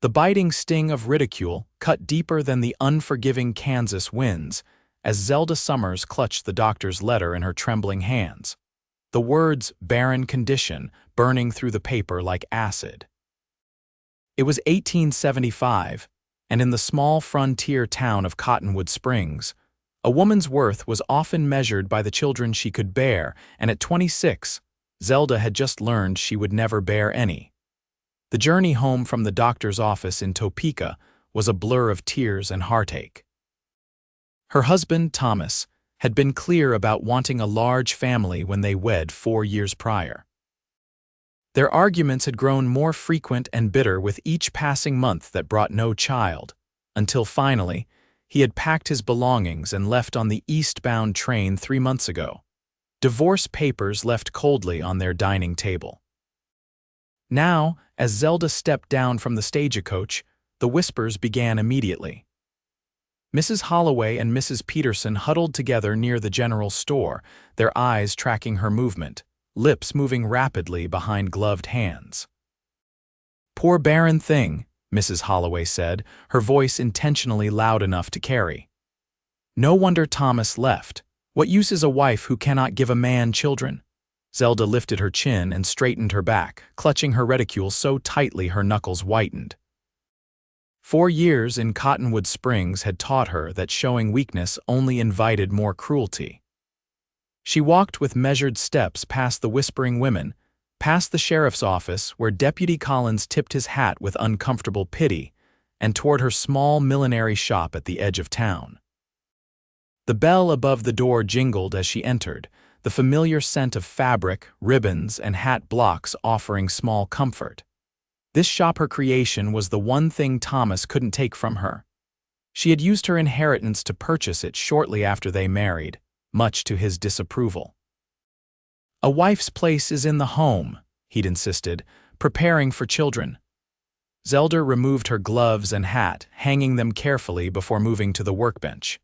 The biting sting of ridicule cut deeper than the unforgiving Kansas winds as Zelda Summers clutched the doctor's letter in her trembling hands, the words "barren condition" burning through the paper like acid. It was 1875, and in the small frontier town of Cottonwood Springs, a woman's worth was often measured by the children she could bear, and at 26, Zelda had just learned she would never bear any. The journey home from the doctor's office in Topeka was a blur of tears and heartache. Her husband, Thomas, had been clear about wanting a large family when they wed 4 years prior. Their arguments had grown more frequent and bitter with each passing month that brought no child, until finally, he had packed his belongings and left on the eastbound train 3 months ago, divorce papers left coldly on their dining table. Now, as Zelda stepped down from the stagecoach, the whispers began immediately. Mrs. Holloway and Mrs. Peterson huddled together near the general store, their eyes tracking her movement, lips moving rapidly behind gloved hands. "Poor barren thing," Mrs. Holloway said, her voice intentionally loud enough to carry. "No wonder Thomas left. What use is a wife who cannot give a man children?" Zelda lifted her chin and straightened her back, clutching her reticule so tightly her knuckles whitened. 4 years in Cottonwood Springs had taught her that showing weakness only invited more cruelty. She walked with measured steps past the whispering women, past the sheriff's office where Deputy Collins tipped his hat with uncomfortable pity, and toward her small millinery shop at the edge of town. The bell above the door jingled as she entered, the familiar scent of fabric, ribbons, and hat blocks offering small comfort. This shop, her creation, was the one thing Thomas couldn't take from her. She had used her inheritance to purchase it shortly after they married, much to his disapproval. "A wife's place is in the home," he'd insisted, preparing for children. Zelda removed her gloves and hat, hanging them carefully before moving to the workbench.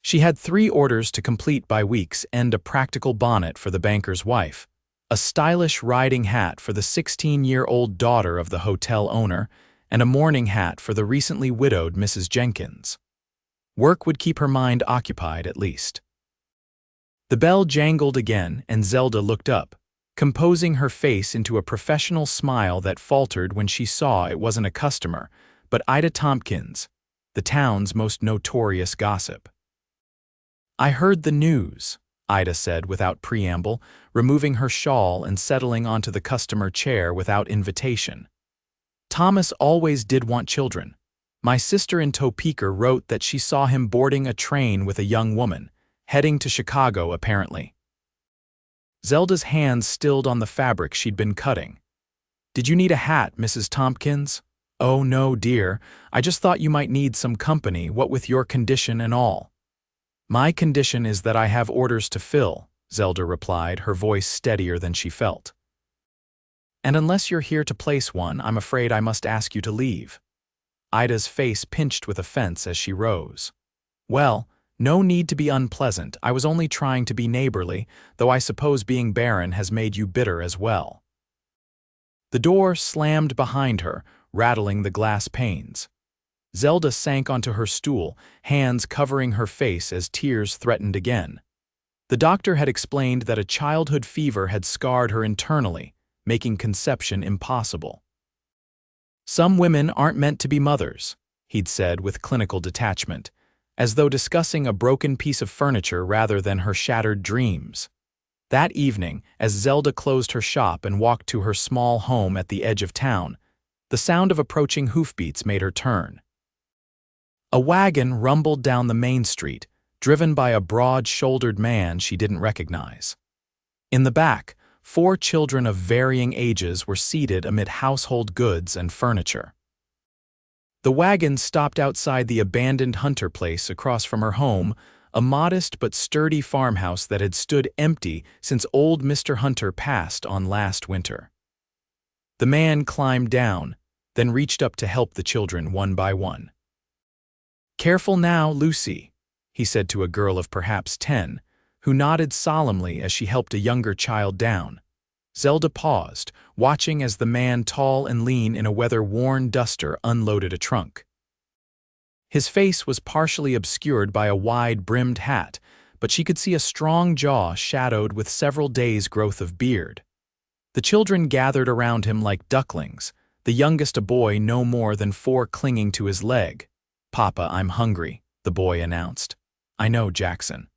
She had 3 orders to complete by week's end: a practical bonnet for the banker's wife, a stylish riding hat for the 16-year-old daughter of the hotel owner, and a mourning hat for the recently widowed Mrs. Jenkins. Work would keep her mind occupied at least. The bell jangled again, and Zelda looked up, composing her face into a professional smile that faltered when she saw it wasn't a customer, but Ida Tompkins, the town's most notorious gossip. "I heard the news," Ida said without preamble, removing her shawl and settling onto the customer chair without invitation. "Thomas always did want children. My sister in Topeka wrote that she saw him boarding a train with a young woman, heading to Chicago apparently." Zelda's hands stilled on the fabric she'd been cutting. "Did you need a hat, Mrs. Tompkins?" "Oh no, dear, I just thought you might need some company, what with your condition and all." "My condition is that I have orders to fill," Zelda replied, her voice steadier than she felt. "And unless you're here to place one, I'm afraid I must ask you to leave." Ida's face pinched with offense as she rose. "Well, no need to be unpleasant. I was only trying to be neighborly, though I suppose being barren has made you bitter as well." The door slammed behind her, rattling the glass panes. Zelda sank onto her stool, hands covering her face as tears threatened again. The doctor had explained that a childhood fever had scarred her internally, making conception impossible. "Some women aren't meant to be mothers," he'd said with clinical detachment, as though discussing a broken piece of furniture rather than her shattered dreams. That evening, as Zelda closed her shop and walked to her small home at the edge of town, the sound of approaching hoofbeats made her turn. A wagon rumbled down the main street, driven by a broad-shouldered man she didn't recognize. In the back, 4 children of varying ages were seated amid household goods and furniture. The wagon stopped outside the abandoned Hunter place across from her home, a modest but sturdy farmhouse that had stood empty since old Mr. Hunter passed on last winter. The man climbed down, then reached up to help the children one by one. "Careful now, Lucy," he said to a girl of perhaps 10, who nodded solemnly as she helped a younger child down. Zelda paused, watching as the man tall and lean in a weather-worn duster unloaded a trunk. His face was partially obscured by a wide-brimmed hat, but she could see a strong jaw shadowed with several days' growth of beard. The children gathered around him like ducklings, the youngest a boy no more than 4 clinging to his leg. "Papa, I'm hungry," the boy announced. "I know, Jackson."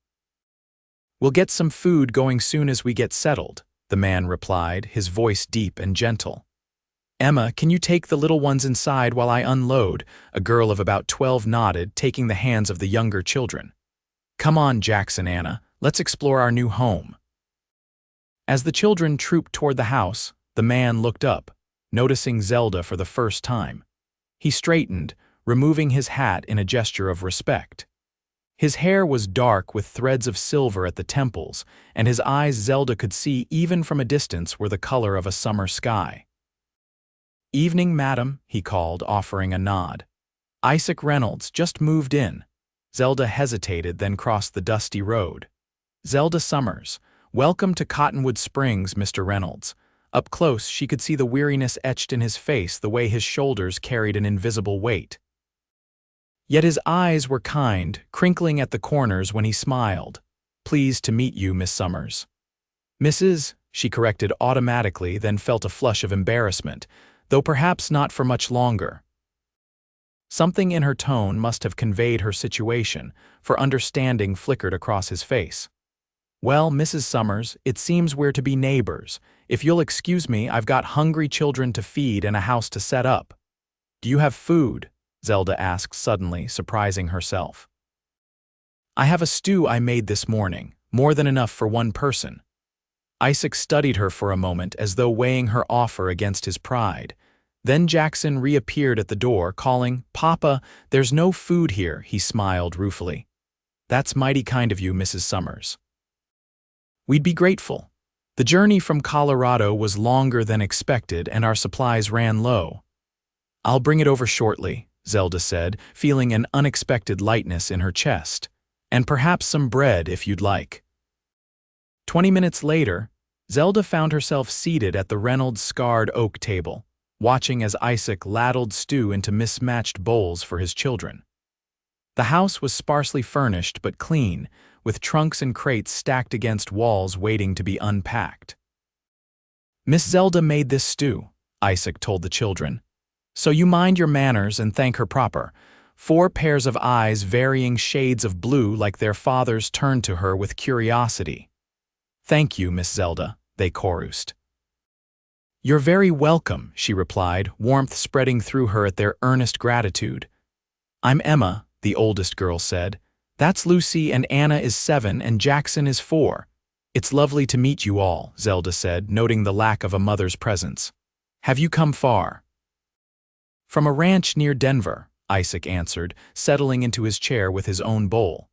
"We'll get some food going soon as we get settled," the man replied, his voice deep and gentle. "Emma, can you take the little ones inside while I unload?" A girl of about 12 nodded, taking the hands of the younger children. "Come on, Jackson, Anna, let's explore our new home." As the children trooped toward the house, the man looked up, noticing Zelda for the first time. He straightened, removing his hat in a gesture of respect. His hair was dark with threads of silver at the temples, and his eyes, Zelda could see even from a distance, were the color of a summer sky. "Evening, madam," he called, offering a nod. "Isaac Reynolds just moved in." Zelda hesitated, then crossed the dusty road. "Zelda Summers, welcome to Cottonwood Springs, Mr. Reynolds." Up close, she could see the weariness etched in his face, the way his shoulders carried an invisible weight. Yet his eyes were kind, crinkling at the corners when he smiled. "Pleased to meet you, Miss Summers." "Mrs." she corrected automatically, then felt a flush of embarrassment, though perhaps not for much longer. Something in her tone must have conveyed her situation, for understanding flickered across his face. "Well, Mrs. Summers, it seems we're to be neighbors. If you'll excuse me, I've got hungry children to feed and a house to set up." "Do you have food?" Zelda asked suddenly, surprising herself. "I have a stew I made this morning, more than enough for one person." Isaac studied her for a moment as though weighing her offer against his pride. Then Jackson reappeared at the door, calling, "Papa, there's no food here," he smiled ruefully. "That's mighty kind of you, Mrs. Summers." "We'd be grateful." The journey from Colorado was longer than expected and our supplies ran low. "I'll bring it over shortly," Zelda said, feeling an unexpected lightness in her chest. "And perhaps some bread if you'd like." 20 minutes later, Zelda found herself seated at the Reynolds scarred oak table, watching as Isaac ladled stew into mismatched bowls for his children. The house was sparsely furnished but clean, with trunks and crates stacked against walls waiting to be unpacked. "Miss Zelda made this stew," Isaac told the children. "So you mind your manners and thank her proper." 4 pairs of eyes, varying shades of blue like their father's, turned to her with curiosity. "Thank you, Miss Zelda," they chorused. "You're very welcome," she replied, warmth spreading through her at their earnest gratitude. "I'm Emma," the oldest girl said. "That's Lucy, and Anna is 7 and Jackson is 4. "It's lovely to meet you all," Zelda said, noting the lack of a mother's presence. "Have you come far?" "From a ranch near Denver," Isaac answered, settling into his chair with his own bowl.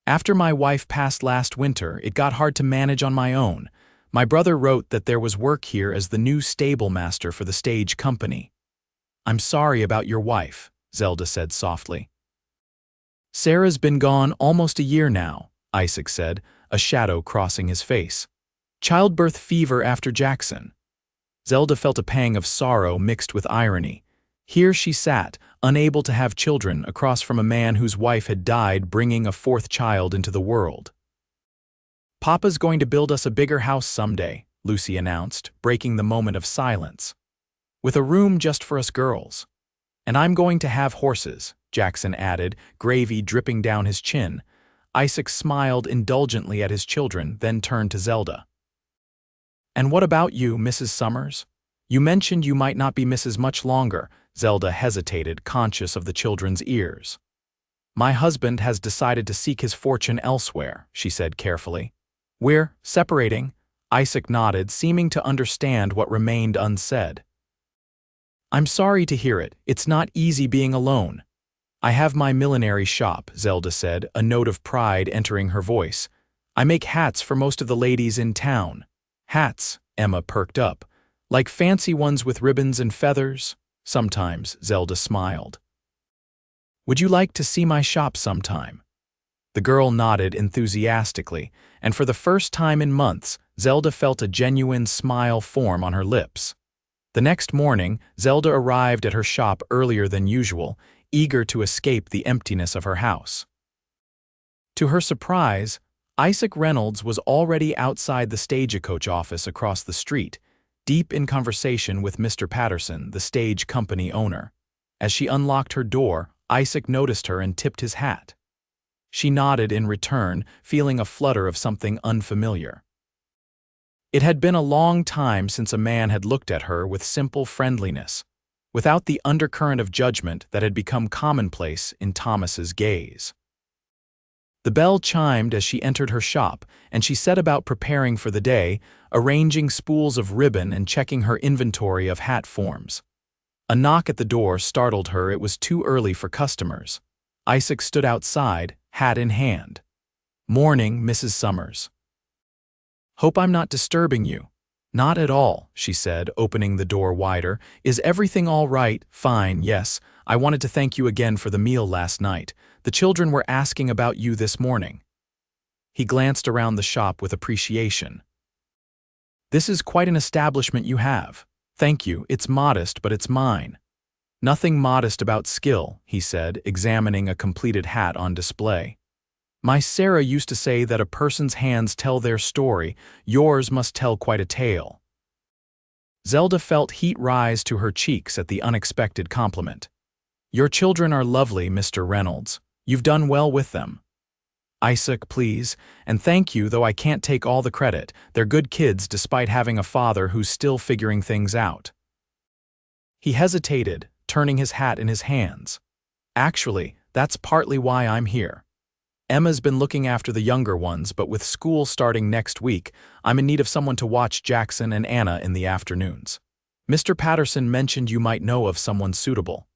"After my wife passed last winter, it got hard to manage on my own. My brother wrote that there was work here as the new stable master for the stage company." "I'm sorry about your wife," Zelda said softly. "Sarah's been gone almost a year now," Isaac said, a shadow crossing his face. "Childbirth fever after Jackson." Zelda felt a pang of sorrow mixed with irony. Here she sat, unable to have children, across from a man whose wife had died bringing a 4th child into the world. "Papa's going to build us a bigger house someday," Lucy announced, breaking the moment of silence. "With a room just for us girls. And I'm going to have horses," Jackson added, gravy dripping down his chin. Isaac smiled indulgently at his children, then turned to Zelda. "And what about you, Mrs. Summers? You mentioned you might not be Mrs. much longer." Zelda hesitated, conscious of the children's ears. "My husband has decided to seek his fortune elsewhere," she said carefully. "We're separating." Isaac nodded, seeming to understand what remained unsaid. "I'm sorry to hear it. It's not easy being alone." "I have my millinery shop," Zelda said, a note of pride entering her voice. "I make hats for most of the ladies in town." "Hats?" Emma perked up. "Like fancy ones with ribbons and feathers?" "Sometimes," Zelda smiled. "Would you like to see my shop sometime?" The girl nodded enthusiastically, and for the first time in months, Zelda felt a genuine smile form on her lips. The next morning, Zelda arrived at her shop earlier than usual, eager to escape the emptiness of her house. To her surprise, Isaac Reynolds was already outside the stagecoach office across the street, deep in conversation with Mr. Patterson, the stage company owner. As she unlocked her door, Isaac noticed her and tipped his hat. She nodded in return, feeling a flutter of something unfamiliar. It had been a long time since a man had looked at her with simple friendliness, without the undercurrent of judgment that had become commonplace in Thomas's gaze. The bell chimed as she entered her shop, and she set about preparing for the day, arranging spools of ribbon and checking her inventory of hat forms. A knock at the door startled her. It was too early for customers. Isaac stood outside, hat in hand. "Morning, Mrs. Summers." "Hope I'm not disturbing you." "Not at all," she said, opening the door wider. "Is everything all right?" "Fine, yes. I wanted to thank you again for the meal last night. The children were asking about you this morning." He glanced around the shop with appreciation. "This is quite an establishment you have." "Thank you. It's modest, but it's mine." "Nothing modest about skill," he said, examining a completed hat on display. "My Sarah used to say that a person's hands tell their story. Yours must tell quite a tale." Zelda felt heat rise to her cheeks at the unexpected compliment. "Your children are lovely, Mr. Reynolds. You've done well with them." "Isaac, please, and thank you, though I can't take all the credit. They're good kids despite having a father who's still figuring things out." He hesitated, turning his hat in his hands. "Actually, that's partly why I'm here. Emma's been looking after the younger ones, but with school starting next week, I'm in need of someone to watch Jackson and Anna in the afternoons. Mr. Patterson mentioned you might know of someone suitable."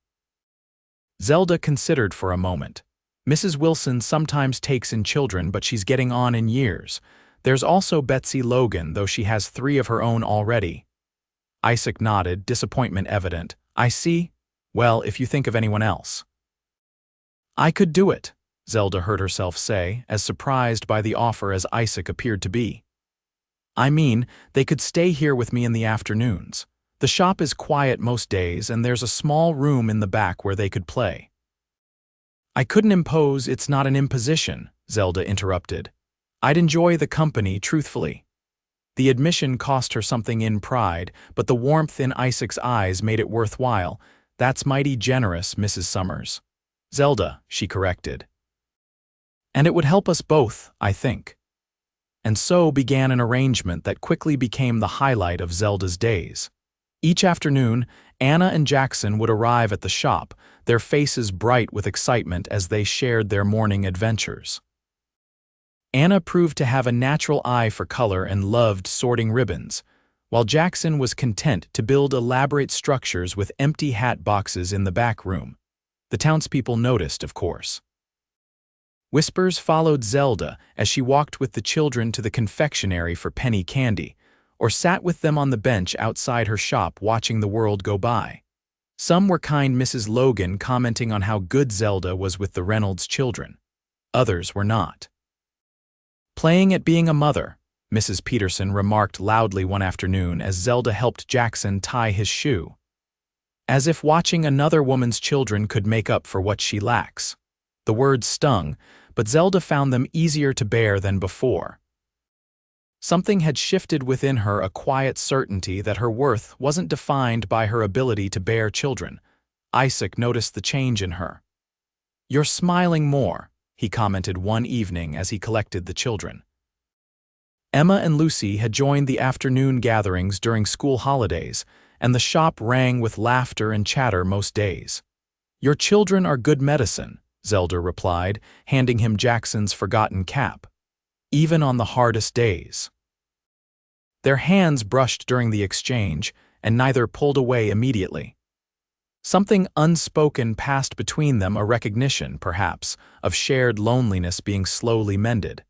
Zelda considered for a moment. "Mrs. Wilson sometimes takes in children, but she's getting on in years. There's also Betsy Logan, though she has 3 of her own already." Isaac nodded, disappointment evident. "I see. Well, if you think of anyone else." "I could do it," Zelda heard herself say, as surprised by the offer as Isaac appeared to be. "I mean, they could stay here with me in the afternoons. The shop is quiet most days, and there's a small room in the back where they could play." "I couldn't impose. It's not an imposition," Zelda interrupted. "I'd enjoy the company, truthfully." The admission cost her something in pride, but the warmth in Isaac's eyes made it worthwhile. "That's mighty generous, Mrs. Summers." "Zelda," she corrected. "And it would help us both, I think." And so began an arrangement that quickly became the highlight of Zelda's days. Each afternoon, Anna and Jackson would arrive at the shop, their faces bright with excitement as they shared their morning adventures. Anna proved to have a natural eye for color and loved sorting ribbons, while Jackson was content to build elaborate structures with empty hat boxes in the back room. The townspeople noticed, of course. Whispers followed Zelda as she walked with the children to the confectionery for penny candy, or sat with them on the bench outside her shop watching the world go by. Some were kind Mrs. Logan commenting on how good Zelda was with the Reynolds children. Others were not. "Playing at being a mother," Mrs. Peterson remarked loudly one afternoon as Zelda helped Jackson tie his shoe. "As if watching another woman's children could make up for what she lacks." The words stung, but Zelda found them easier to bear than before. Something had shifted within her, a quiet certainty that her worth wasn't defined by her ability to bear children. Isaac noticed the change in her. "You're smiling more," he commented one evening as he collected the children. Emma and Lucy had joined the afternoon gatherings during school holidays, and the shop rang with laughter and chatter most days. "Your children are good medicine," Zelda replied, handing him Jackson's forgotten cap. "Even on the hardest days." Their hands brushed during the exchange, and neither pulled away immediately. Something unspoken passed between them, a recognition, perhaps, of shared loneliness being slowly mended.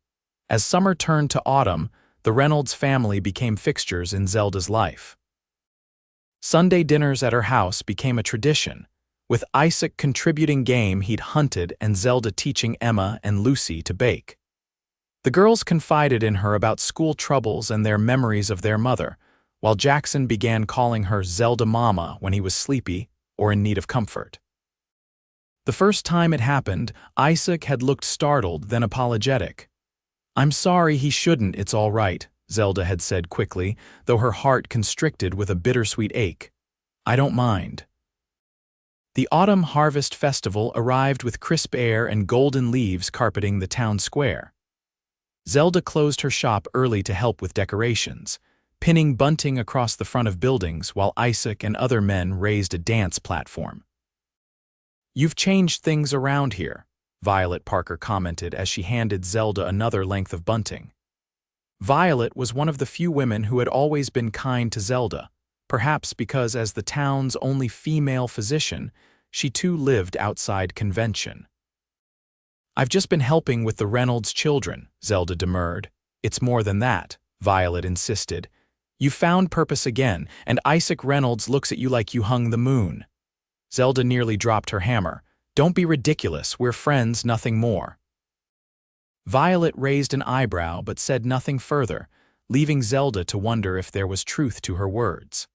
As summer turned to autumn, the Reynolds family became fixtures in Zelda's life. Sunday dinners at her house became a tradition, with Isaac contributing game he'd hunted and Zelda teaching Emma and Lucy to bake. The girls confided in her about school troubles and their memories of their mother, while Jackson began calling her Zelda Mama when he was sleepy or in need of comfort. The first time it happened, Isaac had looked startled, then apologetic. "I'm sorry, he shouldn't, it's all right," Zelda had said quickly, though her heart constricted with a bittersweet ache. "I don't mind." The autumn harvest festival arrived with crisp air and golden leaves carpeting the town square. Zelda closed her shop early to help with decorations, pinning bunting across the front of buildings while Isaac and other men raised a dance platform. "You've changed things around here," Violet Parker commented as she handed Zelda another length of bunting. Violet was one of the few women who had always been kind to Zelda, perhaps because as the town's only female physician, she too lived outside convention. "I've just been helping with the Reynolds children," Zelda demurred. "It's more than that," Violet insisted. "You found purpose again, and Isaac Reynolds looks at you like you hung the moon." Zelda nearly dropped her hammer. "Don't be ridiculous, we're friends, nothing more." Violet raised an eyebrow but said nothing further, leaving Zelda to wonder if there was truth to her words.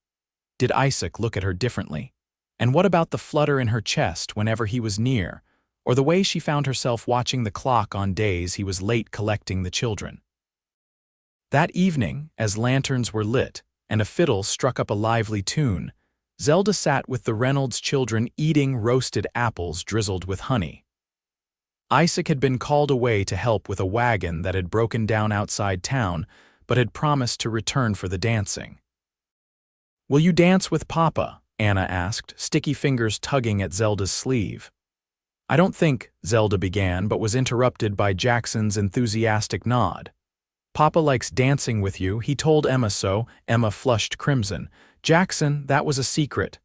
Did Isaac look at her differently? And what about the flutter in her chest whenever he was near, or the way she found herself watching the clock on days he was late collecting the children? That evening, as lanterns were lit and a fiddle struck up a lively tune, Zelda sat with the Reynolds children eating roasted apples drizzled with honey. Isaac had been called away to help with a wagon that had broken down outside town, but had promised to return for the dancing. "Will you dance with Papa?" Anna asked, sticky fingers tugging at Zelda's sleeve. "I don't think," Zelda began, but was interrupted by Jackson's enthusiastic nod. "Papa likes dancing with you, he told Emma so." Emma flushed crimson. "Jackson, that was a secret."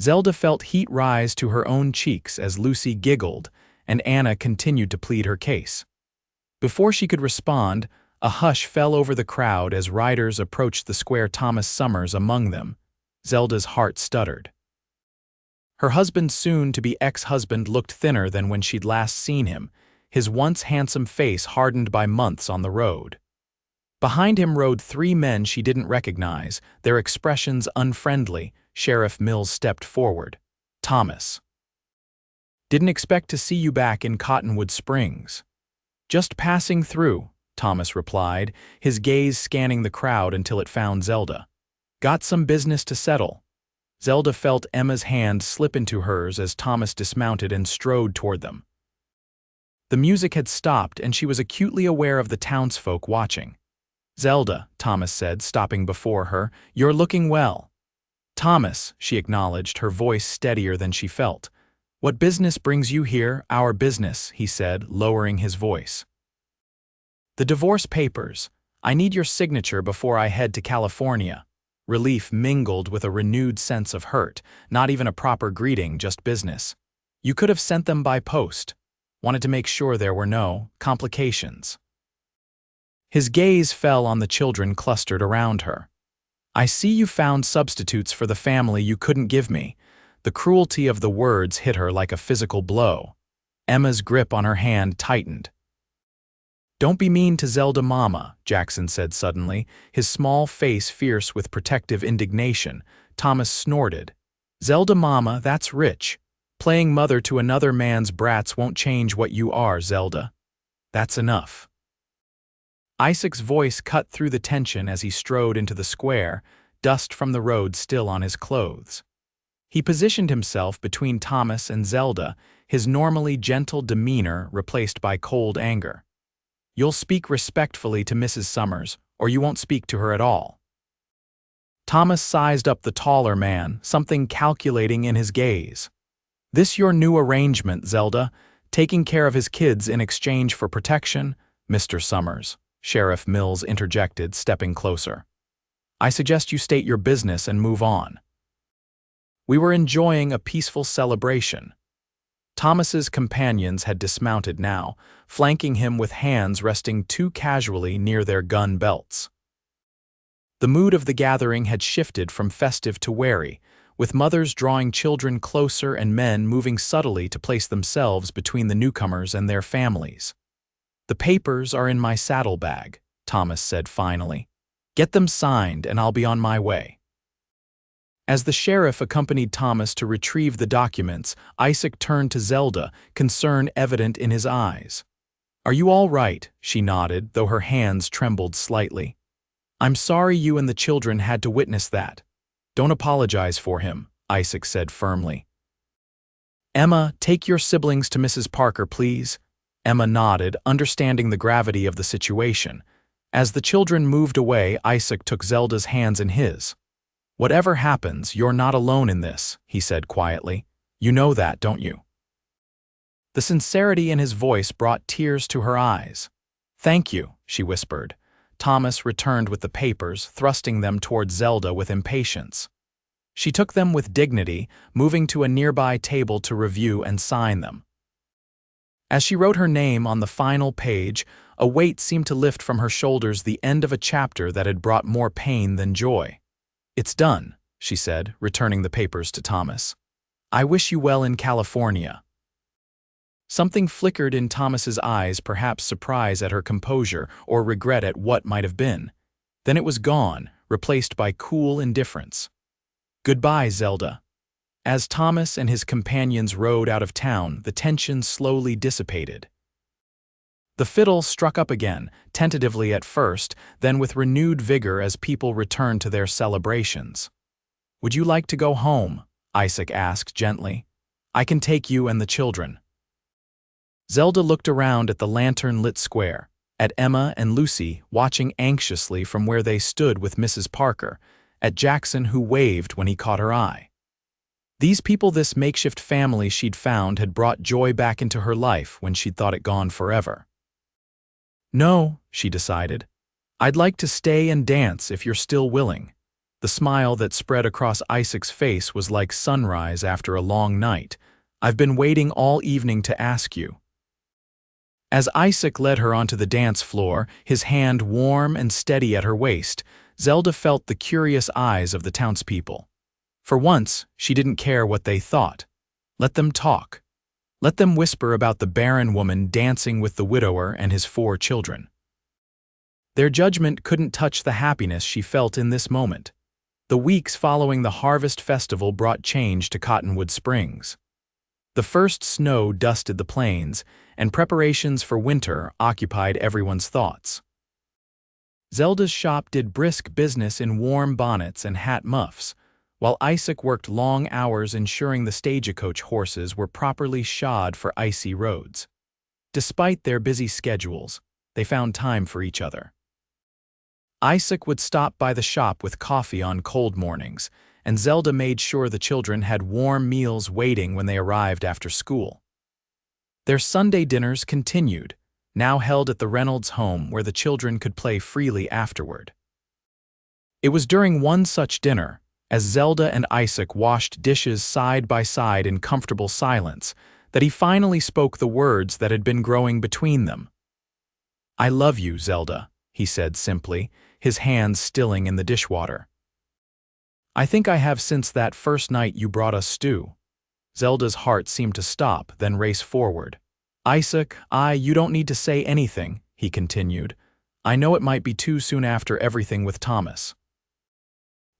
Zelda felt heat rise to her own cheeks as Lucy giggled, and Anna continued to plead her case. Before she could respond, a hush fell over the crowd as riders approached the square, Thomas Summers among them. Zelda's heart stuttered. Her husband's soon-to-be ex-husband looked thinner than when she'd last seen him, his once handsome face hardened by months on the road. Behind him rode three men she didn't recognize, their expressions unfriendly. Sheriff Mills stepped forward. "Thomas. Didn't expect to see you back in Cottonwood Springs." "Just passing through," Thomas replied, his gaze scanning the crowd until it found Zelda. "Got some business to settle." Zelda felt Emma's hand slip into hers as Thomas dismounted and strode toward them. The music had stopped, and she was acutely aware of the townsfolk watching. "Zelda," Thomas said, stopping before her, "you're looking well." "Thomas," she acknowledged, her voice steadier than she felt. "What business brings you here?" "Our business," he said, lowering his voice. "The divorce papers. I need your signature before I head to California." Relief mingled with a renewed sense of hurt. Not even a proper greeting, just business. "You could have sent them by post. Wanted to make sure there were no complications." His gaze fell on the children clustered around her. "I see you found substitutes for the family you couldn't give me." The cruelty of the words hit her like a physical blow. Emma's grip on her hand tightened. "Don't be mean to Zelda Mama," Jackson said suddenly, his small face fierce with protective indignation. Thomas snorted. "Zelda Mama, that's rich. Playing mother to another man's brats won't change what you are, Zelda. That's enough." Isaac's voice cut through the tension as he strode into the square, dust from the road still on his clothes. He positioned himself between Thomas and Zelda, his normally gentle demeanor replaced by cold anger. "You'll speak respectfully to Mrs. Summers, or you won't speak to her at all." Thomas sized up the taller man, something calculating in his gaze. "This your new arrangement, Zelda? Taking care of his kids in exchange for protection?" "Mr. Summers," Sheriff Mills interjected, stepping closer. "I suggest you state your business and move on." We were enjoying a peaceful celebration. Thomas's companions had dismounted now, flanking him with hands resting too casually near their gun belts. The mood of the gathering had shifted from festive to wary, with mothers drawing children closer and men moving subtly to place themselves between the newcomers and their families. "The papers are in my saddlebag," Thomas said finally. "Get them signed and I'll be on my way." As the sheriff accompanied Thomas to retrieve the documents, Isaac turned to Zelda, concern evident in his eyes. "Are you all right?" she nodded, though her hands trembled slightly. "I'm sorry you and the children had to witness that. Don't apologize for him," Isaac said firmly. "Emma, take your siblings to Mrs. Parker, please." Emma nodded, understanding the gravity of the situation. As the children moved away, Isaac took Zelda's hands in his. "Whatever happens, you're not alone in this," he said quietly. "You know that, don't you?" The sincerity in his voice brought tears to her eyes. "Thank you," she whispered. Thomas returned with the papers, thrusting them toward Zelda with impatience. She took them with dignity, moving to a nearby table to review and sign them. As she wrote her name on the final page, a weight seemed to lift from her shoulders, the end of a chapter that had brought more pain than joy. "It's done," she said, returning the papers to Thomas. "I wish you well in California." Something flickered in Thomas's eyes, perhaps surprise at her composure or regret at what might have been. Then it was gone, replaced by cool indifference. "Goodbye, Zelda." As Thomas and his companions rode out of town, the tension slowly dissipated. The fiddle struck up again, tentatively at first, then with renewed vigor as people returned to their celebrations. "Would you like to go home?" Isaac asked gently. "I can take you and the children." Zelda looked around at the lantern-lit square, at Emma and Lucy watching anxiously from where they stood with Mrs. Parker, at Jackson who waved when he caught her eye. These people, this makeshift family she'd found, had brought joy back into her life when she'd thought it gone forever. "No," she decided. "I'd like to stay and dance if you're still willing." The smile that spread across Isaac's face was like sunrise after a long night. "I've been waiting all evening to ask you." As Isaac led her onto the dance floor, his hand warm and steady at her waist, Zelda felt the curious eyes of the townspeople. For once, she didn't care what they thought. Let them talk. Let them whisper about the barren woman dancing with the widower and his 4 children. Their judgment couldn't touch the happiness she felt in this moment. The weeks following the Harvest Festival brought change to Cottonwood Springs. The first snow dusted the plains, and preparations for winter occupied everyone's thoughts. Zelda's shop did brisk business in warm bonnets and hat muffs, while Isaac worked long hours ensuring the stagecoach horses were properly shod for icy roads. Despite their busy schedules, they found time for each other. Isaac would stop by the shop with coffee on cold mornings, and Zelda made sure the children had warm meals waiting when they arrived after school. Their Sunday dinners continued, now held at the Reynolds home where the children could play freely afterward. It was during one such dinner, as Zelda and Isaac washed dishes side by side in comfortable silence, that he finally spoke the words that had been growing between them. "I love you, Zelda," he said simply, his hands stilling in the dishwater. "I think I have since that first night you brought us stew." Zelda's heart seemed to stop, then race forward. "Isaac, you don't need to say anything," he continued. "I know it might be too soon after everything with Thomas.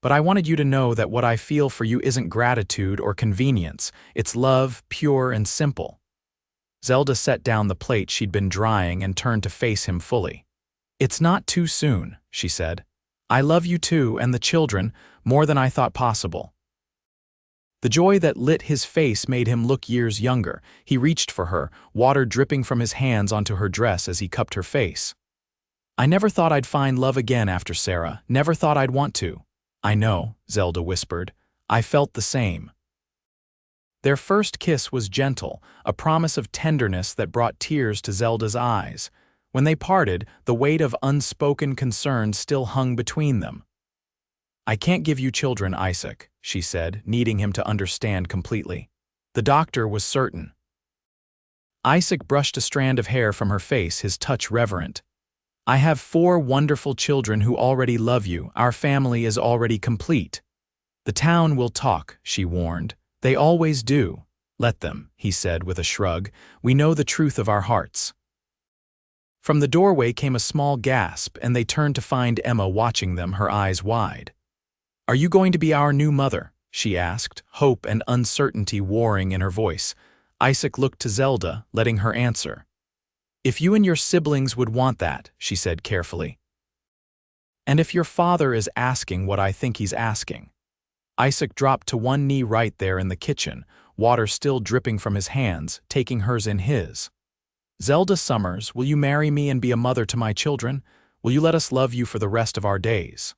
But I wanted you to know that what I feel for you isn't gratitude or convenience, it's love, pure and simple." Zelda set down the plate she'd been drying and turned to face him fully. "It's not too soon," she said. "I love you too, and the children, more than I thought possible." The joy that lit his face made him look years younger. He reached for her, water dripping from his hands onto her dress as he cupped her face. "I never thought I'd find love again after Sarah, never thought I'd want to." "I know," Zelda whispered. "I felt the same." Their first kiss was gentle, a promise of tenderness that brought tears to Zelda's eyes. When they parted, the weight of unspoken concern still hung between them. "I can't give you children, Isaac," she said, needing him to understand completely. "The doctor was certain." Isaac brushed a strand of hair from her face, his touch reverent. "I have 4 wonderful children who already love you. Our family is already complete." "The town will talk," she warned. "They always do." "Let them," he said with a shrug. "We know the truth of our hearts." From the doorway came a small gasp, and they turned to find Emma watching them, her eyes wide. "Are you going to be our new mother?" she asked, hope and uncertainty warring in her voice. Isaac looked to Zelda, letting her answer. "If you and your siblings would want that," she said carefully. "And if your father is asking what I think he's asking." Isaac dropped to one knee right there in the kitchen, water still dripping from his hands, taking hers in his. "Zelda Summers, will you marry me and be a mother to my children? Will you let us love you for the rest of our days?"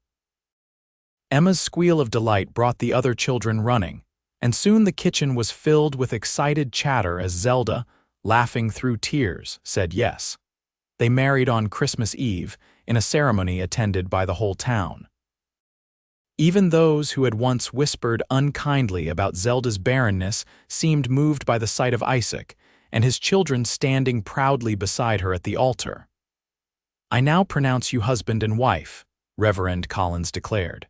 Emma's squeal of delight brought the other children running, and soon the kitchen was filled with excited chatter as Zelda, laughing through tears, said yes. They married on Christmas Eve, in a ceremony attended by the whole town. Even those who had once whispered unkindly about Zelda's barrenness seemed moved by the sight of Isaac, and his children standing proudly beside her at the altar. "I now pronounce you husband and wife," Reverend Collins declared.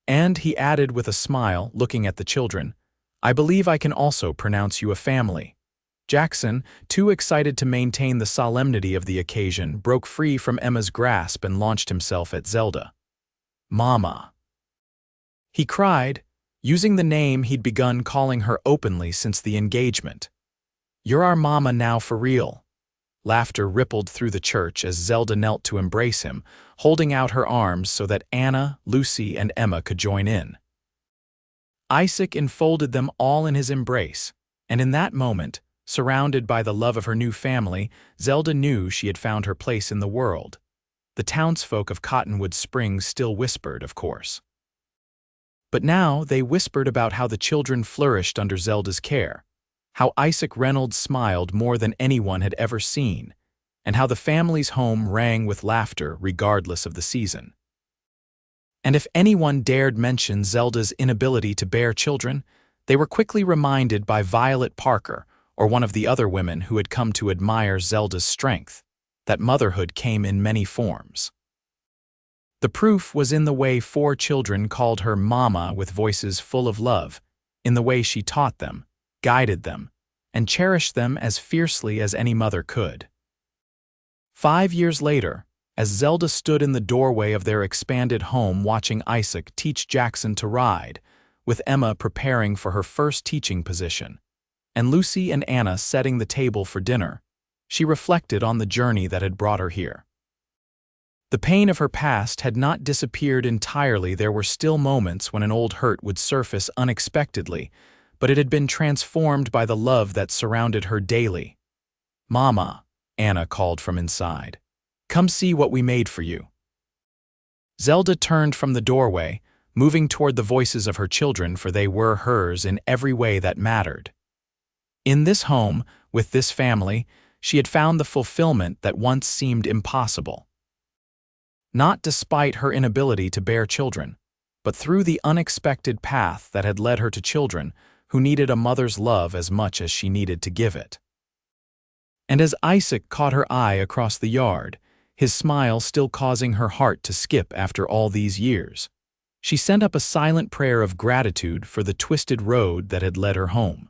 And he added with a smile, looking at the children, "I believe I can also pronounce you a family." Jackson, too excited to maintain the solemnity of the occasion, broke free from Emma's grasp and launched himself at Zelda. "Mama," he cried, using the name he'd begun calling her openly since the engagement. "You're our mama now for real." Laughter rippled through the church as Zelda knelt to embrace him, holding out her arms so that Anna, Lucy, and Emma could join in. Isaac enfolded them all in his embrace, and in that moment, surrounded by the love of her new family, Zelda knew she had found her place in the world. The townsfolk of Cottonwood Springs still whispered, of course. But now they whispered about how the children flourished under Zelda's care, how Isaac Reynolds smiled more than anyone had ever seen, and how the family's home rang with laughter regardless of the season. And if anyone dared mention Zelda's inability to bear children, they were quickly reminded by Violet Parker, or one of the other women who had come to admire Zelda's strength, that motherhood came in many forms. The proof was in the way 4 children called her Mama with voices full of love, in the way she taught them, guided them, and cherished them as fiercely as any mother could. 5 years later, as Zelda stood in the doorway of their expanded home watching Isaac teach Jackson to ride, with Emma preparing for her first teaching position, and Lucy and Anna setting the table for dinner, she reflected on the journey that had brought her here. The pain of her past had not disappeared entirely. There were still moments when an old hurt would surface unexpectedly, but it had been transformed by the love that surrounded her daily. "Mama," Anna called from inside, "come see what we made for you." Zelda turned from the doorway, moving toward the voices of her children, for they were hers in every way that mattered. In this home, with this family, she had found the fulfillment that once seemed impossible. Not despite her inability to bear children, but through the unexpected path that had led her to children who needed a mother's love as much as she needed to give it. And as Isaac caught her eye across the yard, his smile still causing her heart to skip after all these years, she sent up a silent prayer of gratitude for the twisted road that had led her home.